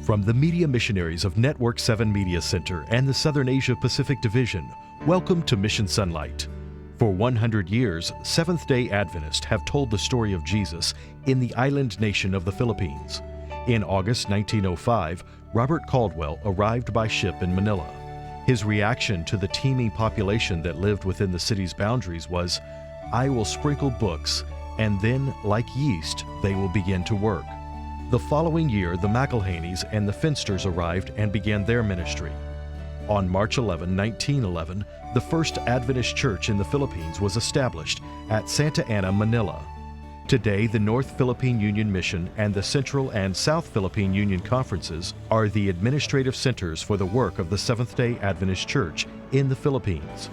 From the media missionaries of Network 7 Media Center and the Southern Asia Pacific Division, welcome to Mission Sonlight. For 100 years, Seventh-day Adventists have told the story of Jesus in the island nation of the Philippines. In August 1905, Robert Caldwell arrived by ship in Manila. His reaction to the teeming population that lived within the city's boundaries was, "I will sprinkle books, and then, like yeast, they will begin to work." The following year, the McElhaney's and the Finsters arrived and began their ministry. On March 11, 1911, the first Adventist church in the Philippines was established at Santa Ana, Manila. Today, the North Philippine Union Mission and the Central and South Philippine Union Conferences are the administrative centers for the work of the Seventh-day Adventist Church in the Philippines.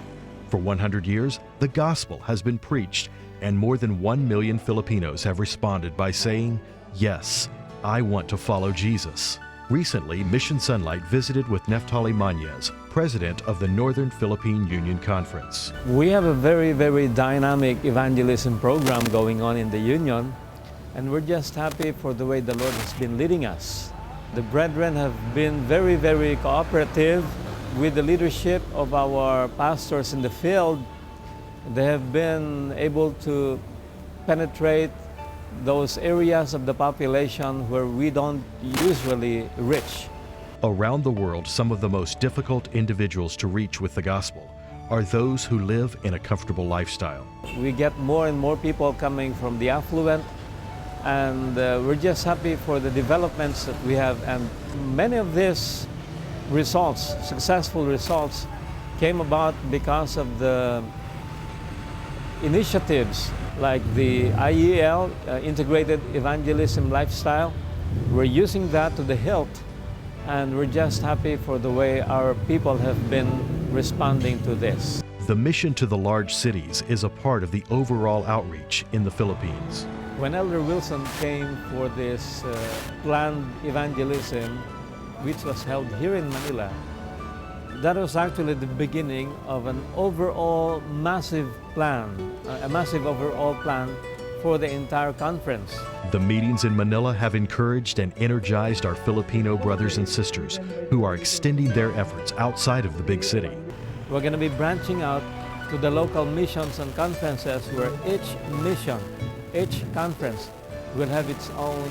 For 100 years, the gospel has been preached, and more than 1 million Filipinos have responded by saying, "Yes, I want to follow Jesus." Recently, Mission Sonlight visited with Neftali Mañez, president of the Northern Philippine Union Conference. We have a very dynamic evangelism program going on in the Union, and we're just happy for the way the Lord has been leading us. The brethren have been very cooperative with the leadership of our pastors in the field. They have been able to penetrate those areas of the population where we don't usually reach. Around the world, some of the most difficult individuals to reach with the gospel are those who live in a comfortable lifestyle. We get more and more people coming from the affluent, and we're just happy for the developments that we have. And many of these results, successful results, came about because of the initiatives like the IEL, Integrated Evangelism Lifestyle. We're using that to the hilt, and we're just happy for the way our people have been responding to this. The mission to the large cities is a part of the overall outreach in the Philippines. When Elder Wilson came for this planned evangelism, which was held here in Manila, that was actually the beginning of an overall massive plan, a massive overall plan for the entire conference. The meetings in Manila have encouraged and energized our Filipino brothers and sisters who are extending their efforts outside of the big city. We're going to be branching out to the local missions and conferences where each mission, each conference will have its own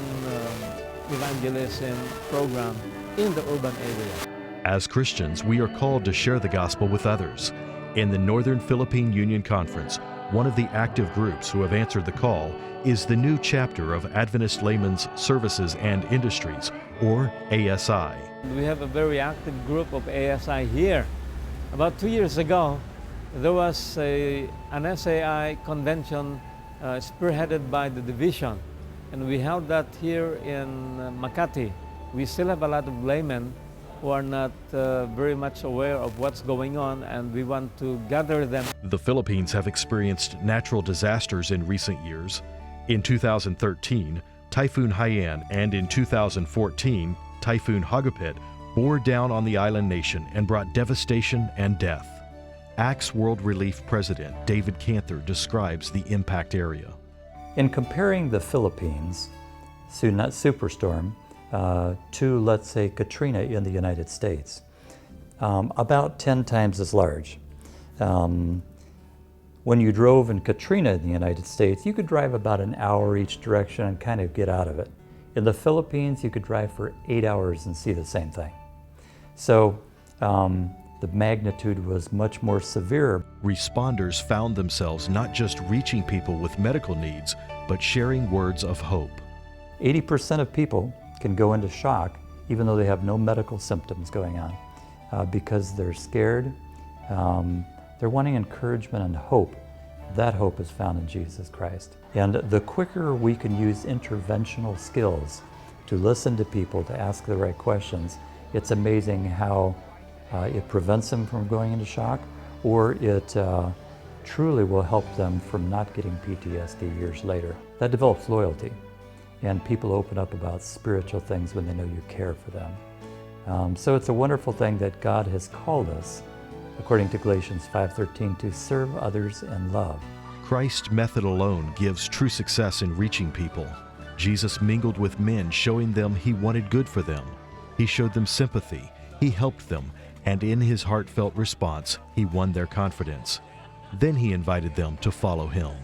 evangelism program in the urban area. As Christians, we are called to share the gospel with others. In the Northern Philippine Union Conference, one of the active groups who have answered the call is the new chapter of Adventist Laymen's Services and Industries, or ASI. We have a very active group of ASI here. About 2 years ago, there was an SAI convention spearheaded by the division, and we held that here in Makati. We still have a lot of laymen who are not very much aware of what's going on, and we want to gather them. The Philippines have experienced natural disasters in recent years. In 2013, Typhoon Haiyan, and in 2014, Typhoon Hagupit bore down on the island nation and brought devastation and death. ACTS World Relief President David Canther describes the impact area. In comparing the Philippines to Superstorm to, let's say, Katrina in the United States, about 10 times as large. When you drove in Katrina in the United States, you could drive about an hour each direction and kind of get out of it. In the Philippines, you could drive for 8 hours and see the same thing. So the magnitude was much more severe. Responders found themselves not just reaching people with medical needs, but sharing words of hope. 80% of people can go into shock even though they have no medical symptoms going on because they're scared. They're wanting encouragement and hope. That hope is found in Jesus Christ. And the quicker we can use interventional skills to listen to people, to ask the right questions, it's amazing how it prevents them from going into shock, or it truly will help them from not getting PTSD years later. That develops loyalty, and people open up about spiritual things when they know you care for them. So it's a wonderful thing that God has called us, according to Galatians 5:13, to serve others in love. Christ's method alone gives true success in reaching people. Jesus mingled with men, showing them he wanted good for them. He showed them sympathy, he helped them, and in his heartfelt response, he won their confidence. Then he invited them to follow him.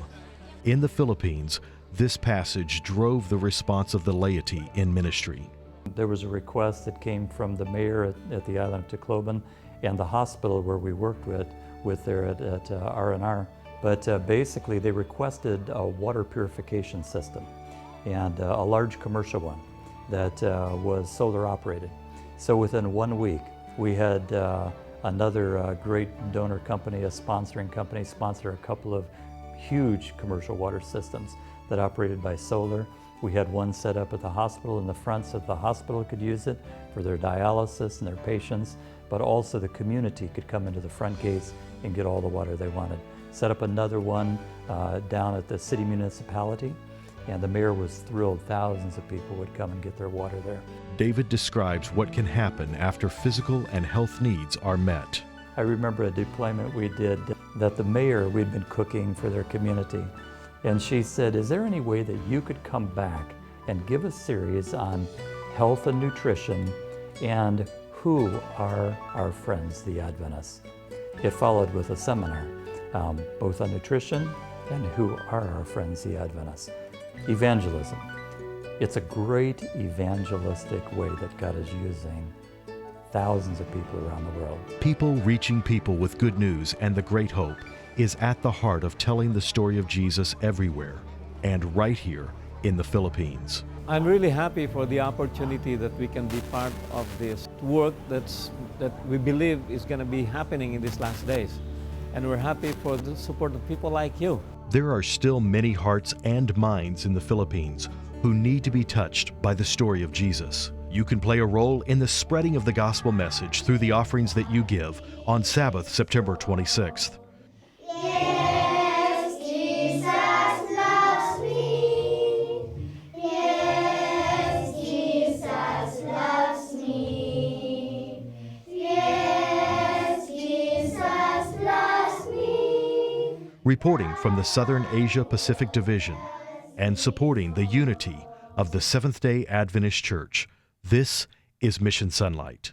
In the Philippines, this passage drove the response of the laity in ministry. There was a request that came from the mayor at the island of Tacloban and the hospital where we worked with there at R&R. But basically they requested a water purification system, and a large commercial one that was solar operated. So within 1 week, we had another great donor company, a sponsoring company, sponsor a couple of huge commercial water systems that operated by solar. We had one set up at the hospital in the front so the hospital could use it for their dialysis and their patients, but also the community could come into the front gates and get all the water they wanted. Set up another one down at the city municipality, and the mayor was thrilled. Thousands of people would come and get their water there. David describes what can happen after physical and health needs are met. I remember a deployment we did that the mayor, we'd been cooking for their community, and she said, is there any way that you could come back and give a series on health and nutrition and who are our friends, the Adventists? It followed with a seminar, both on nutrition and who are our friends, the Adventists. Evangelism. It's a great evangelistic way that God is using thousands of people around the world. People reaching people with good news and the great hope is at the heart of telling the story of Jesus everywhere, and right here in the Philippines. I'm really happy for the opportunity that we can be part of this work that we believe is going to be happening in these last days. And we're happy for the support of people like you. There are still many hearts and minds in the Philippines who need to be touched by the story of Jesus. You can play a role in the spreading of the gospel message through the offerings that you give on Sabbath, September 26th. Yes, Jesus loves me. Yes, Jesus loves me. Yes, Jesus loves me. Reporting from the Southern Asia Pacific Division and supporting the unity of the Seventh-day Adventist Church, this is Mission Sonlight.